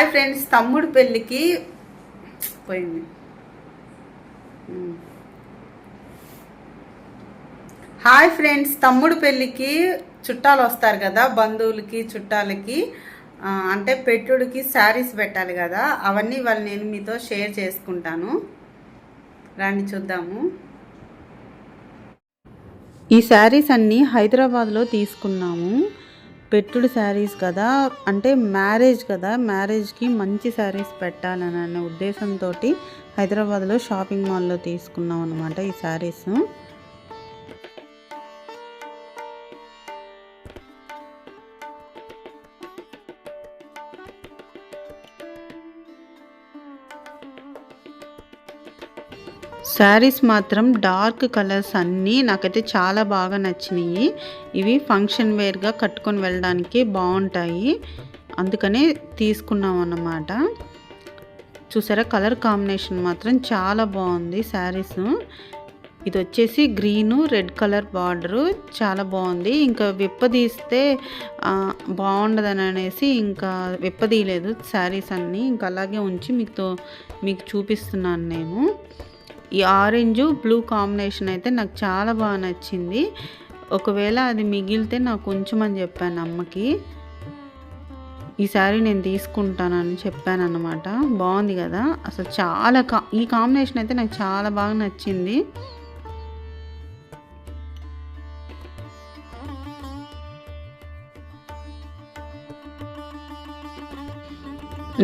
Hi friends, తమ్ముడు పెళ్ళికి పోయింది. హాయ్ ఫ్రెండ్స్, తమ్ముడు పెళ్ళికి చుట్టాలు వస్తారు కదా, బంధువులకి చుట్టాలకి అంటే పెట్టుడికి శారీస్ పెట్టాలి కదా, అవన్నీ వాళ్ళు నేను మీతో షేర్ చేసుకుంటాను. రండి చూద్దాము. ఈ శారీస్ అన్నీ హైదరాబాద్లో తీసుకున్నాము. పెట్టుడు శారీస్ కదా, అంటే మ్యారేజ్ కదా, మ్యారేజ్కి మంచి శారీస్ పెట్టాలనే ఉద్దేశంతో హైదరాబాద్లో షాపింగ్ మాల్లో తీసుకున్నాం అన్నమాట ఈ శారీస్. శారీస్ మాత్రం డార్క్ కలర్స్ అన్నీ నాకైతే చాలా బాగా నచ్చినాయి. ఇవి ఫంక్షన్ వేర్గా కట్టుకొని వెళ్ళడానికి బాగుంటాయి, అందుకనే తీసుకున్నాం అన్నమాట. చూసారా, కలర్ కాంబినేషన్ మాత్రం చాలా బాగుంది శారీస్. ఇది వచ్చేసి గ్రీను రెడ్ కలర్ బార్డరు, చాలా బాగుంది. ఇంకా విప్పదీస్తే బాగుండదని అనేసి ఇంకా విప్పదీయలేదు శారీస్ అన్నీ, ఇంకా అలాగే ఉంచి మీకు చూపిస్తున్నాను నేను. ఈ ఆరెంజ్ బ్లూ కాంబినేషన్ అయితే నాకు చాలా బాగా నచ్చింది. ఒకవేళ అది మిగిలితే నాకు కొంచెమని చెప్పాను అమ్మకి. ఈ శారీ నేను తీసుకుంటానని చెప్పాను అన్నమాట. బాగుంది కదా అసలు, చాలా ఈ కాంబినేషన్ అయితే నాకు చాలా బాగా నచ్చింది.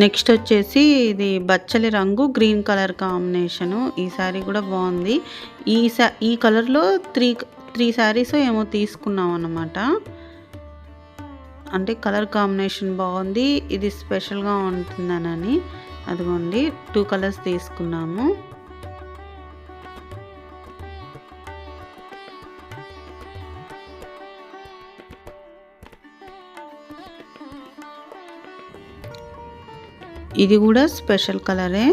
నెక్స్ట్ వచ్చేసి ఇది బచ్చలి రంగు గ్రీన్ కలర్ కాంబినేషను. ఈ శారీ కూడా బాగుంది. ఈ కలర్లో త్రీ శారీస్ ఏమో తీసుకున్నాం అన్నమాట. అంటే కలర్ కాంబినేషన్ బాగుంది, ఇది స్పెషల్గా ఉంటుందనని అదిగోండి 2 కలర్స్ తీసుకున్నాము. ఇది కూడా స్పెషల్ కలరే.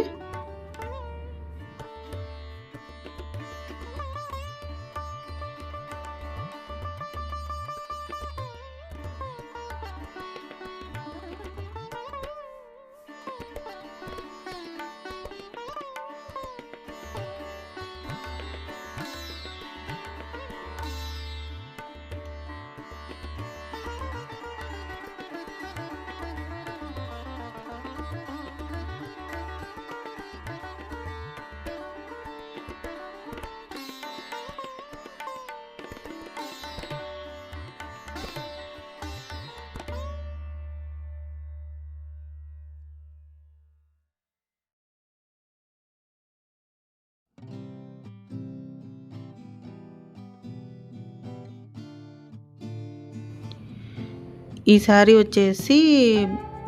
ఈ శారీ వచ్చేసి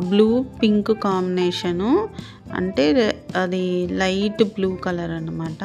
బ్లూ పింక్ కాంబినేషను, అంటే అది లైట్ బ్లూ కలర్ అన్నమాట.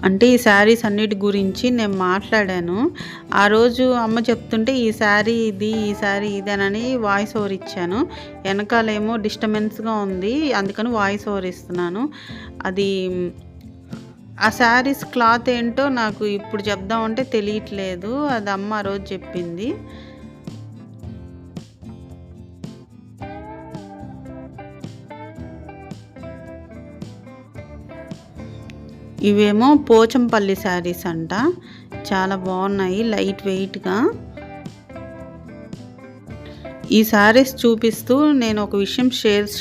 అంటే ఈ శారీస్ అన్నిటి గురించి నేను మాట్లాడాను. ఆ రోజు అమ్మ చెప్తుంటే ఈ శారీ ఇది, ఈ శారీ ఇదేనని వాయిస్ ఓవర్ ఇచ్చాను. వెనకాలేమో డిస్టర్బెన్స్గా ఉంది, అందుకని వాయిస్ ఓవర్ ఇస్తున్నాను. అది ఆ శారీస్ క్లాత్ ఏంటో నాకు ఇప్పుడు చెప్దామంటే తెలియట్లేదు, అది అమ్మ ఆ రోజు చెప్పింది. ఇవేమో పోచంపల్లి శారీస్ అంట, చాలా బాగున్నాయి లైట్ వెయిట్గా. ఈ శారీస్ చూపిస్తూ నేను ఒక విషయం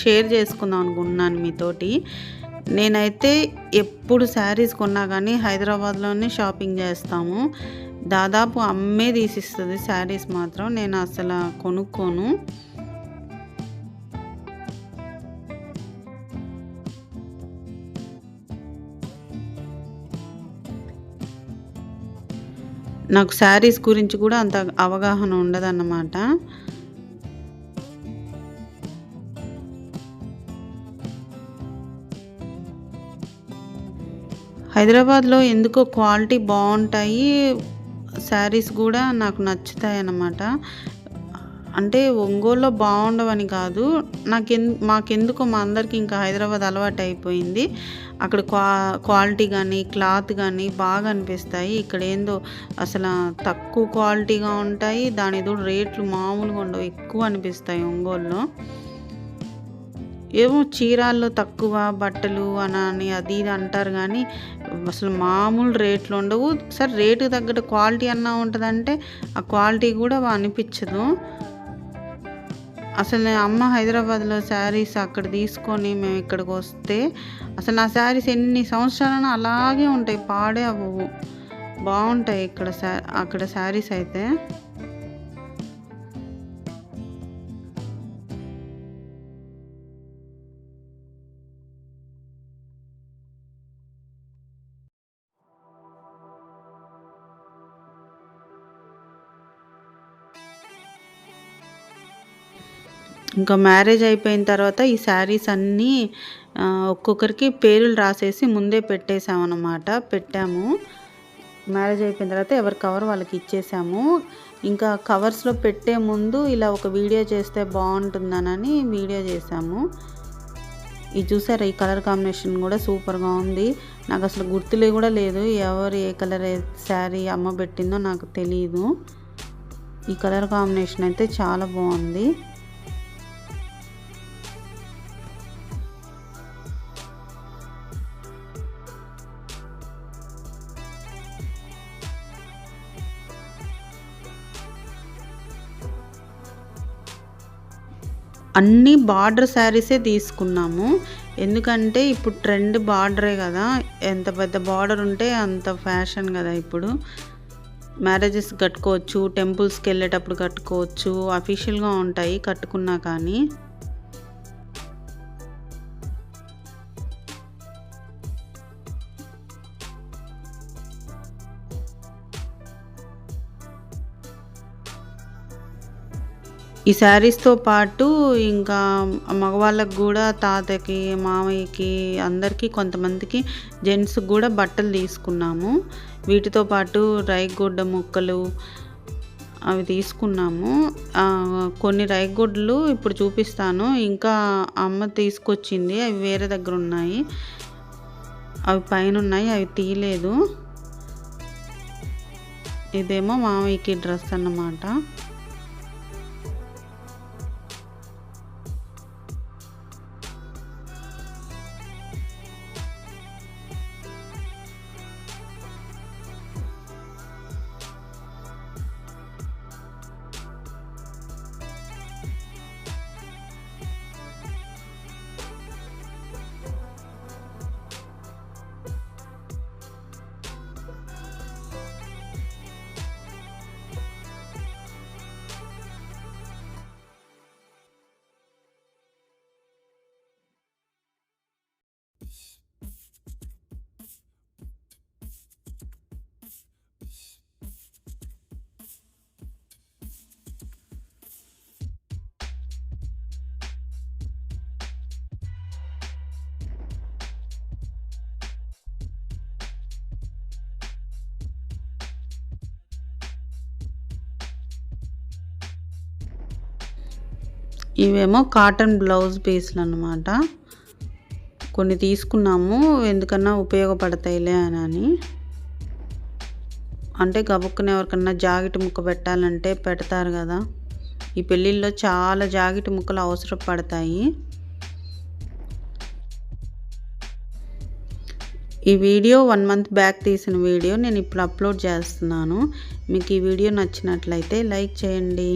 షేర్ చేసుకుందాం అనుకుంటున్నాను మీతోటి. నేనైతే ఎప్పుడు శారీస్ కొన్నా కానీ హైదరాబాద్లోనే షాపింగ్ చేస్తాము. దాదాపు అమ్మే తీసిస్తుంది శారీస్ మాత్రం. నేను అసలు కొనుక్కోను. నాకు శారీస్ గురించి కూడా అంత అవగాహన ఉండదన్నమాట. హైదరాబాద్‌లో ఎందుకో క్వాలిటీ బావుంటాయి. శారీస్ గూడా నాకు నచ్చుతాయన్నమాట. అంటే ఒంగోలులో బావుండవని కాదు. మాకెందుకో మా అందరికి ఇంకా హైదరాబాద్ అలవాటయిపోయింది. అక్కడ క్వాలిటీ గానీ, క్లాత్ గానీ బాగా అనిపిస్తాయి. ఇక్కడేందో అసల తక్కువ క్వాలిటీగా ఉంటాయి. దానికి తోడు రేట్లు మామూలుగా ఉండవు. ఎక్కువ అనిపిస్తాయి ఒంగోలులో. ఏమో చీరాల్లో తక్కువ బట్టలు అని అది ఇది అంటారు గానీ, అసలు మామూలు రేట్లు ఉండవు. సరే రేటుకి తగ్గట్టు క్వాలిటీ అన్నా ఉంటదంటే, ఆ క్వాలిటీ కూడా అనిపిచ్చదు. అసలు అమ్మ హైదరాబాద్‌లో శారీస్ అక్కడ తీసుకొని మేము ఇక్కడికొస్తే, అసలు నా శారీస్ ఎన్ని సంవత్సరాలైనా అలాగే ఉంటాయి. పాడే అవ్వవు. బావుంటాయి ఇక్కడ అక్కడ శారీస్ అయితే. ఇంకా మ్యారేజ్ అయిపోయిన తర్వాత ఈ శారీస్ అన్నీ ఒక్కొక్కరికి పేర్లు రాసేసి ముందే పెట్టేసామన్నమాట. పెట్టాము. మ్యారేజ్ అయిపోయిన తర్వాత ఎవరి కవర్ వాళ్ళకి ఇచ్చేసాము. ఇంకా కవర్స్‌లో పెట్టే ముందు ఇలా ఒక వీడియో చేస్తే బావుంటుందనని వీడియో చేశాము. ఇది చూసారా? ఈ కలర్ కాంబినేషన్ కూడా సూపర్‌గా ఉంది. నాకు అసలు గుర్తులే కూడా లేదు. ఎవరు ఏ కలర్ శారీ అమ్మ పెట్టిందో నాకు తెలీదు. ఈ కలర్ కాంబినేషన్ అయితే చాలా బావుంది. అన్నీ బార్డర్ శారీసే తీసుకున్నాము. ఎందుకంటే ఇప్పుడు ట్రెండ్ బార్డరే కదా! ఎంత పెద్ద బార్డర్ ఉంటే అంత ఫ్యాషన్ కదా ఇప్పుడు. మ్యారేజెస్‌కి కట్టుకోవచ్చు, టెంపుల్స్‌కెళ్ళేటప్పుడు కట్టుకోవచ్చు, అఫీషియల్‌గా ఉంటాయి కట్టుకున్నా కానీ. ఈ శారీస్‌తో పాటు ఇంకా మగవాళ్ళకి గూడా తాతయ్యకి, మామయ్యకి అందరికీ కొంతమందికి జెంట్స్‌కి గూడా బట్టలు తీసుకున్నాము. వీటితో పాటు రైగుడ్డ ముక్కలు అవి తీసుకున్నాము. కొన్ని రైగుడ్లు ఇప్పుడు చూపిస్తాను. ఇంకా అమ్మ తీసుకొచ్చింది. అవి వేరే దగ్గరున్నాయి. అవి పైనున్నాయి. అవి తీయలేదు. ఇదేమో మామయ్యకి డ్రెస్ అన్నమాట. ఇవేమో కాటన్ బ్లౌజ్ పీస్‌లన్నమాట. కొన్ని తీసుకున్నాము. ఎందుకన్నా ఉపయోగపడతాయిలే అని. అంటే గబుక్కున ఎవరికన్నా జాకెట్ ముక్క పెట్టాలంటే పెడతారు గదా! ఈ పెళ్ళిళ్ళలో చాలా జాకెట్ ముక్కలు అవసరం పడతాయి. ఈ వీడియో 1 మంత్ బ్యాక్ తీసిన వీడియో నేను ఇప్పుడు అప్లోడ్ చేస్తున్నాను. మీకు ఈ వీడియో నచ్చినట్లయితే లైక్ చేయండి.